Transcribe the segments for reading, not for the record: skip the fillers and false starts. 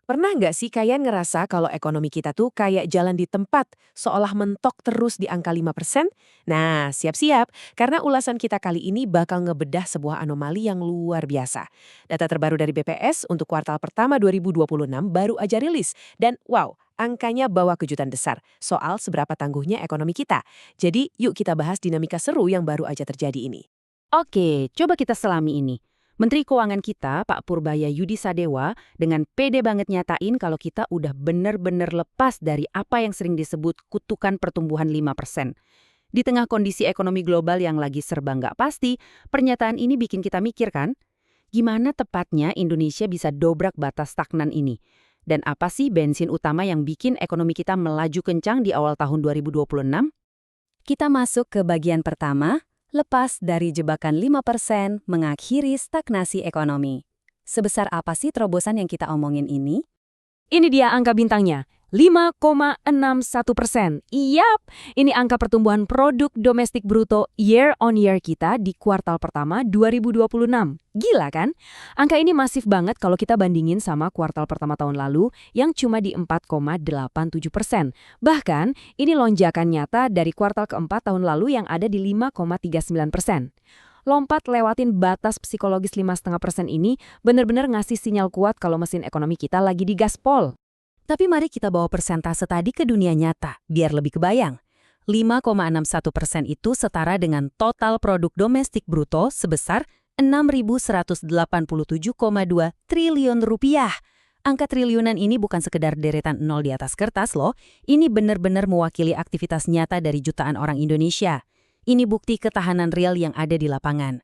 Pernah nggak sih kalian ngerasa kalau ekonomi kita tuh kayak jalan di tempat, seolah mentok terus di angka 5%? Nah, siap-siap, karena ulasan kita kali ini bakal ngebedah sebuah anomali yang luar biasa. Data terbaru dari BPS untuk kuartal pertama 2026 baru aja rilis, dan wow, angkanya bawa kejutan besar soal seberapa tangguhnya ekonomi kita. Jadi, yuk kita bahas dinamika seru yang baru aja terjadi ini. Oke, coba kita selami ini. Menteri Keuangan kita, Pak Purbaya Yudi Sadewa, dengan pede banget nyatain kalau kita udah bener-bener lepas dari apa yang sering disebut kutukan pertumbuhan 5%. Di tengah kondisi ekonomi global yang lagi serba nggak pasti, pernyataan ini bikin kita mikir kan, gimana tepatnya Indonesia bisa dobrak batas stagnan ini? Dan apa sih bensin utama yang bikin ekonomi kita melaju kencang di awal tahun 2026? Kita masuk ke bagian pertama, lepas dari jebakan 5% mengakhiri stagnasi ekonomi. Sebesar apa sih terobosan yang kita omongin ini? Ini dia angka bintangnya, 5,61%. Iyap, ini angka pertumbuhan produk domestik bruto year on year kita di kuartal pertama 2026. Gila kan? Angka ini masif banget kalau kita bandingin sama kuartal pertama tahun lalu yang cuma di 4,87%. Bahkan, ini lonjakan nyata dari kuartal keempat tahun lalu yang ada di 5,39%. Lompat lewatin batas psikologis 5,5% ini benar-benar ngasih sinyal kuat kalau mesin ekonomi kita lagi digaspol. Tapi mari kita bawa persentase tadi ke dunia nyata, biar lebih kebayang. 5,61% itu setara dengan total produk domestik bruto sebesar 6.187,2 triliun rupiah. Angka triliunan ini bukan sekedar deretan nol di atas kertas loh, ini benar-benar mewakili aktivitas nyata dari jutaan orang Indonesia. Ini bukti ketahanan real yang ada di lapangan.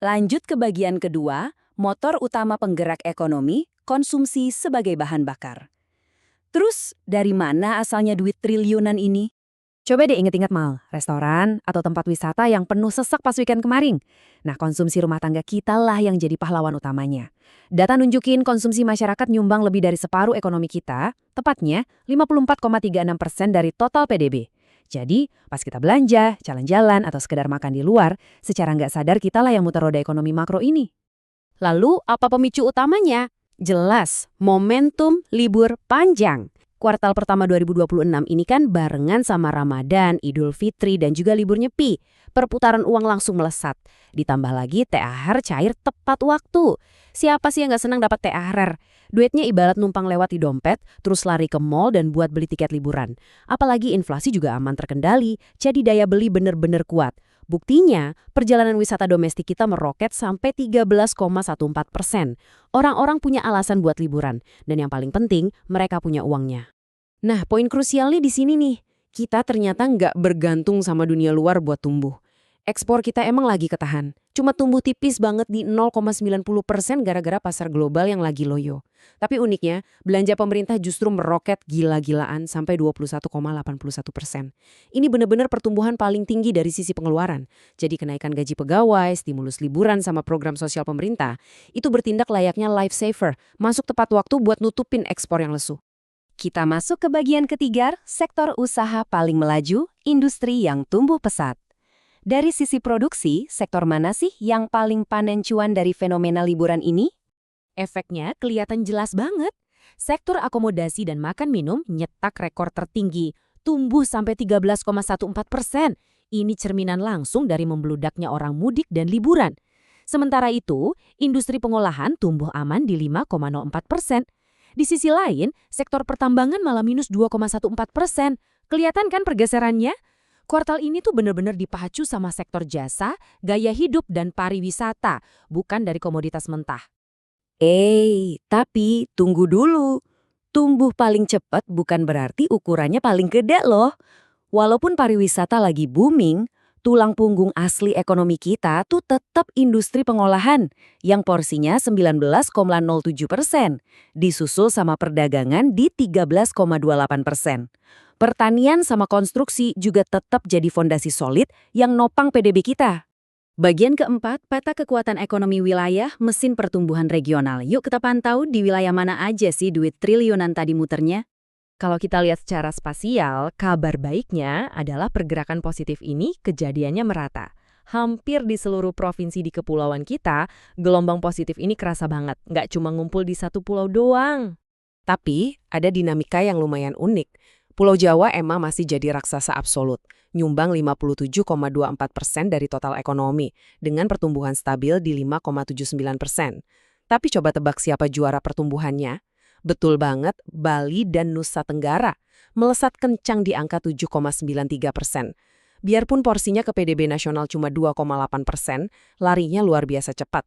Lanjut ke bagian kedua, motor utama penggerak ekonomi, konsumsi sebagai bahan bakar. Terus, dari mana asalnya duit triliunan ini? Coba deh inget-inget Mal, restoran atau tempat wisata yang penuh sesak pas weekend kemarin. Nah, konsumsi rumah tangga kita lah yang jadi pahlawan utamanya. Data nunjukin konsumsi masyarakat nyumbang lebih dari separuh ekonomi kita, tepatnya 54,36% dari total PDB. Jadi, pas kita belanja, jalan-jalan, atau sekedar makan di luar, secara nggak sadar kitalah yang muter roda ekonomi makro ini. Lalu, apa pemicu utamanya? Jelas, momentum libur panjang. Kuartal pertama 2026 ini kan barengan sama Ramadan, Idul Fitri, dan juga libur nyepi. Perputaran uang langsung melesat. Ditambah lagi THR cair tepat waktu. Siapa sih yang nggak senang dapat THR? Duitnya ibarat numpang lewat di dompet, terus lari ke mall dan buat beli tiket liburan. Apalagi inflasi juga aman terkendali, jadi daya beli bener-bener kuat. Buktinya, perjalanan wisata domestik kita meroket sampai 13,14%. Orang-orang punya alasan buat liburan, dan yang paling penting, mereka punya uangnya. Nah, poin krusialnya di sini nih. Kita ternyata nggak bergantung sama dunia luar buat tumbuh. Ekspor kita emang lagi ketahan. Cuma tumbuh tipis banget di 0,90% gara-gara pasar global yang lagi loyo. Tapi uniknya, belanja pemerintah justru meroket gila-gilaan sampai 21,81%. Ini benar-benar pertumbuhan paling tinggi dari sisi pengeluaran. Jadi kenaikan gaji pegawai, stimulus liburan sama program sosial pemerintah, itu bertindak layaknya lifesaver, masuk tepat waktu buat nutupin ekspor yang lesu. Kita masuk ke bagian ketiga, sektor usaha paling melaju, industri yang tumbuh pesat. Dari sisi produksi, sektor mana sih yang paling panen cuan dari fenomena liburan ini? Efeknya kelihatan jelas banget. Sektor akomodasi dan makan minum nyetak rekor tertinggi, tumbuh sampai 13,14%. Ini cerminan langsung dari membludaknya orang mudik dan liburan. Sementara itu, industri pengolahan tumbuh aman di 5,04%. Di sisi lain, sektor pertambangan malah minus 2,14%. Kelihatan kan pergeserannya? Kuartal ini tuh benar-benar dipacu sama sektor jasa, gaya hidup, dan pariwisata, bukan dari komoditas mentah. Tapi tunggu dulu. Tumbuh paling cepat bukan berarti ukurannya paling gede loh. Walaupun pariwisata lagi booming, tulang punggung asli ekonomi kita tuh tetap industri pengolahan yang porsinya 19,07%, disusul sama perdagangan di 13,28%. Pertanian sama konstruksi juga tetap jadi fondasi solid yang nopang PDB kita. Bagian keempat, peta kekuatan ekonomi wilayah, mesin pertumbuhan regional. Yuk kita pantau di wilayah mana aja sih duit triliunan tadi muternya. Kalau kita lihat secara spasial, kabar baiknya adalah pergerakan positif ini kejadiannya merata. Hampir di seluruh provinsi di kepulauan kita, gelombang positif ini kerasa banget. Nggak cuma ngumpul di satu pulau doang. Tapi ada dinamika yang lumayan unik. Pulau Jawa emang masih jadi raksasa absolut, nyumbang 57,24% dari total ekonomi, dengan pertumbuhan stabil di 5,79%. Tapi coba tebak siapa juara pertumbuhannya? Betul banget, Bali dan Nusa Tenggara melesat kencang di angka 7,93%. Biarpun porsinya ke PDB nasional cuma 2,8%, larinya luar biasa cepat.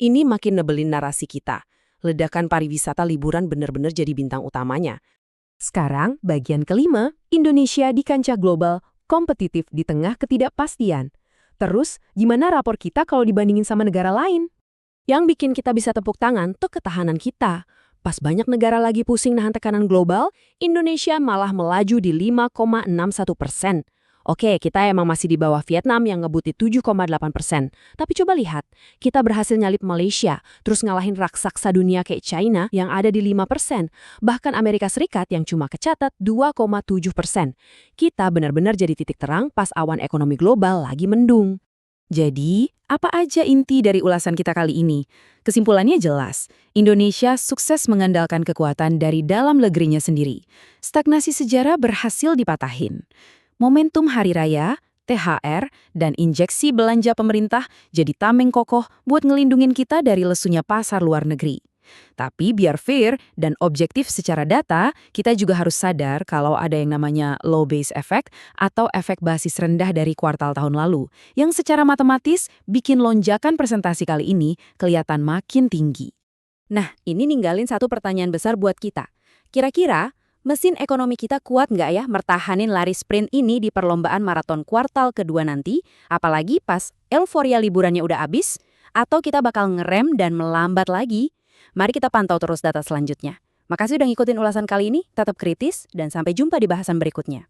Ini makin nebelin narasi kita. Ledakan pariwisata liburan benar-benar jadi bintang utamanya. Sekarang, bagian kelima, Indonesia di kancah global, kompetitif di tengah ketidakpastian. Terus, gimana rapor kita kalau dibandingin sama negara lain? Yang bikin kita bisa tepuk tangan tuh ketahanan kita. Pas banyak negara lagi pusing nahan tekanan global, Indonesia malah melaju di 5,61%. Oke, kita emang masih di bawah Vietnam yang ngebuti 7,8%. Tapi coba lihat, kita berhasil nyalip Malaysia, terus ngalahin raksasa dunia kayak China yang ada di 5%, bahkan Amerika Serikat yang cuma kecatat 2,7%. Kita benar-benar jadi titik terang pas awan ekonomi global lagi mendung. Jadi, apa aja inti dari ulasan kita kali ini? Kesimpulannya jelas, Indonesia sukses mengandalkan kekuatan dari dalam negerinya sendiri. Stagnasi sejarah berhasil dipatahin. Momentum hari raya, THR, dan injeksi belanja pemerintah jadi tameng kokoh buat ngelindungin kita dari lesunya pasar luar negeri. Tapi biar fair dan objektif secara data, kita juga harus sadar kalau ada yang namanya low base effect atau efek basis rendah dari kuartal tahun lalu, yang secara matematis bikin lonjakan presentasi kali ini kelihatan makin tinggi. Nah, ini ninggalin satu pertanyaan besar buat kita. Kira-kira, mesin ekonomi kita kuat nggak ya mertahanin lari sprint ini di perlombaan maraton kuartal kedua nanti, apalagi pas euforia liburannya udah habis, atau kita bakal ngerem dan melambat lagi? Mari kita pantau terus data selanjutnya. Makasih udah ngikutin ulasan kali ini, tetap kritis, dan sampai jumpa di bahasan berikutnya.